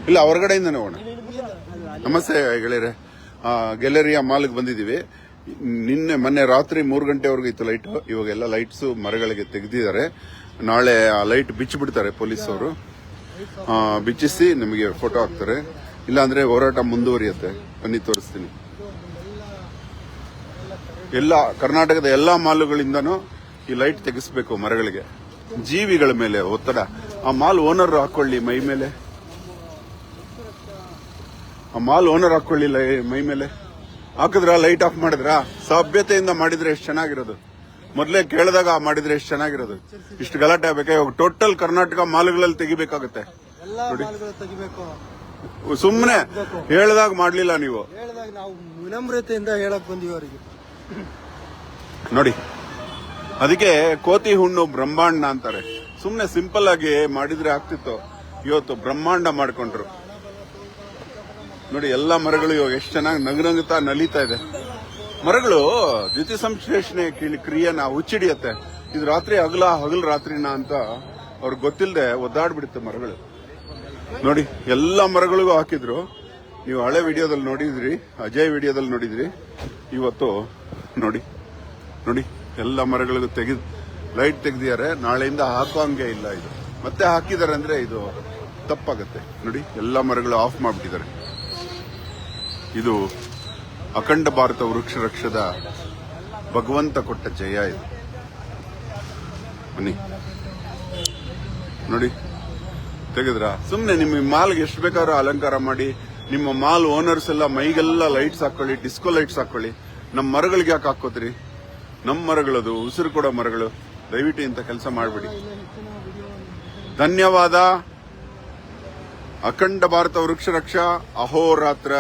ಇಲ್ಲ ಹೊರಗಡೆಯಿಂದನೇ ಹೋಗೋಣ. ನಮಸ್ತೆ ಗೆಳೆಯರೆ, ಗ್ಯಾಲರಿಯಾ ಮಾಲ್ಗೆ ಬಂದಿದ್ದೀವಿ. ಮೊನ್ನೆ ರಾತ್ರಿ 3 ಗಂಟೆವರೆಗೂ ಇತ್ತು ಲೈಟ್. ಇವಾಗೆಲ್ಲ ಲೈಟ್ಸ್ ಮರಗಳಿಗೆ ತೆಗೆದಿದ್ದಾರೆ. ನಾಳೆ ಆ ಲೈಟ್ ಬಿಚ್ಚಿಬಿಡ್ತಾರೆ ಪೊಲೀಸವರು. ಬಿಚ್ಚಿಸಿ ನಿಮಗೆ ಫೋಟೋ ಹಾಕ್ತಾರೆ. ಇಲ್ಲಾಂದ್ರೆ ಹೋರಾಟ ಮುಂದುವರಿಯುತ್ತೆ. ಬನ್ನಿ ತೋರಿಸ್ತೀನಿ. ಎಲ್ಲ ಕರ್ನಾಟಕದ ಎಲ್ಲಾ ಮಾಲ್ಗಳಿಂದನೂ ಈ ಲೈಟ್ ತೆಗೆಸಬೇಕು ಮರಗಳಿಗೆ. ಜೀವಿಗಳ ಮೇಲೆ ಒತ್ತಡ. ಆ ಮಾಲ್ ಓನರ್ ಹಾಕೊಳ್ಳಿ ಮೈ ಮೇಲೆ, ಆ ಮಾಲ್ ಓನರ್ ಹಾಕೊಳ್ಳಿ ಮೈ ಮೇಲೆ. ಹಾಕಿದ್ರ ಲೈಟ್ ಆಫ್ ಮಾಡಿದ್ರ? ಸಭ್ಯತೆಯಿಂದ ಮಾಡಿದ್ರೆ ಎಷ್ಟು ಚೆನ್ನಾಗಿರೋದು. ಮೊದಲೇ ಕೇಳಿದಾಗ ಮಾಡಿದ್ರೆ ಎಷ್ಟು ಚೆನ್ನಾಗಿರೋದು. ಇಷ್ಟು ಗಲಾಟೆ ಆಗ್ಬೇಕಾ? ಇವಾಗ ಟೋಟಲ್ ಕರ್ನಾಟಕ ಮಾಲ್ಗಳಲ್ಲಿ ತೆಗಿಬೇಕಾಗುತ್ತೆ. ಸುಮ್ಮನೆ ಹೇಳಿದಾಗ ಮಾಡ್ಲಿಲ್ಲ ನೀವು. ನಾವು ವಿನಮ್ರತೆಯಿಂದ ಹೇಳಕ್ ಬಂದೀವಿ ಅವರಿಗೆ. ನೋಡಿ, ಅದಕ್ಕೆ ಕೋತಿ ಹುಣ್ಣು ಬ್ರಹ್ಮಾಂಡ ಅಂತಾರೆ. ಸುಮ್ನೆ ಸಿಂಪಲ್ ಆಗಿ ಮಾಡಿದ್ರೆ ಆಗ್ತಿತ್ತು. ಇವತ್ತು ಬ್ರಹ್ಮಾಂಡ ಮಾಡ್ಕೊಂಡ್ರು. ನೋಡಿ, ಎಲ್ಲಾ ಮರಗಳು ಇವಾಗ ಎಷ್ಟು ಚೆನ್ನಾಗಿ ನಗುನಗುತ್ತಾ ನಲಿತಾ ಇದೆ. ಮರಗಳು ದ್ಯುತಿ ಸಂಶ್ಲೇಷಣೆ ಕ್ರಿಯೆನ ಹುಚ್ಚಿಡಿಯತ್ತೆ. ಇದು ರಾತ್ರಿ ಹಗಲು ರಾತ್ರಿನ ಅಂತ ಅವ್ರಿಗೆ ಗೊತ್ತಿಲ್ಲದೆ ಒದ್ದಾಡ್ಬಿಡುತ್ತೆ ಮರಗಳು. ನೋಡಿ, ಎಲ್ಲಾ ಮರಗಳಿಗೂ ಹಾಕಿದ್ರು. ನೀವು ಹಳೆ ವಿಡಿಯೋದಲ್ಲಿ ನೋಡಿದ್ರಿ, ಅಜಯ್ ವಿಡಿಯೋದಲ್ಲಿ ನೋಡಿದ್ರಿ. ಇವತ್ತು ನೋಡಿ ನೋಡಿ ಎಲ್ಲ ಮರಗಳಿಗೂ ಲೈಟ್ ತೆಗೆದಿದ್ದಾರೆ. ನಾಳೆಯಿಂದ ಹಾಕೋಂಗೆ ಇಲ್ಲ. ಇದು ಮತ್ತೆ ಹಾಕಿದ್ದಾರೆ ಅಂದ್ರೆ ಇದು ತಪ್ಪಾಗತ್ತೆ. ನೋಡಿ, ಎಲ್ಲ ಮರಗಳು ಆಫ್ ಮಾಡ್ಬಿಟ್ಟಿದ್ದಾರೆ. ಇದು ಅಖಂಡ ಭಾರತ ವೃಕ್ಷ ರಕ್ಷದ ಭಗವಂತ ಕೊಟ್ಟ ಜಯ. ಇದು ಬನ್ನಿ ನೋಡಿ, ತೆಗೆದ್ರ ಸುಮ್ನೆ ನಿಮ್ಮ ಮಾಲ್ಗೆ ಎಷ್ಟು ಬೇಕಾದ್ರೂ ಅಲಂಕಾರ ಮಾಡಿ. ನಿಮ್ಮ ಮಾಲ್ ಓನರ್ಸ್ ಎಲ್ಲ ಮೈಗೆಲ್ಲ ಲೈಟ್ಸ್ ಹಾಕೊಳ್ಳಿ, ಡಿಸ್ಕೋ ಲೈಟ್ಸ್ ಹಾಕೊಳ್ಳಿ. ನಮ್ಮ ಮರಗಳಿಗೆ ಯಾಕೆ ಹಾಕೋದ್ರಿ? ನಮ್ಮ ಮರಗಳದು ಉಸಿರು ಕೊಡೋ ಮರಗಳು. ದಯವಿಟ್ಟು ಇಂಥ ಕೆಲಸ ಮಾಡಬೇಡಿ. ಧನ್ಯವಾದ. ಅಖಂಡ ಭಾರತ ವೃಕ್ಷ ರಕ್ಷಾ. ಅಹೋರಾತ್ರ.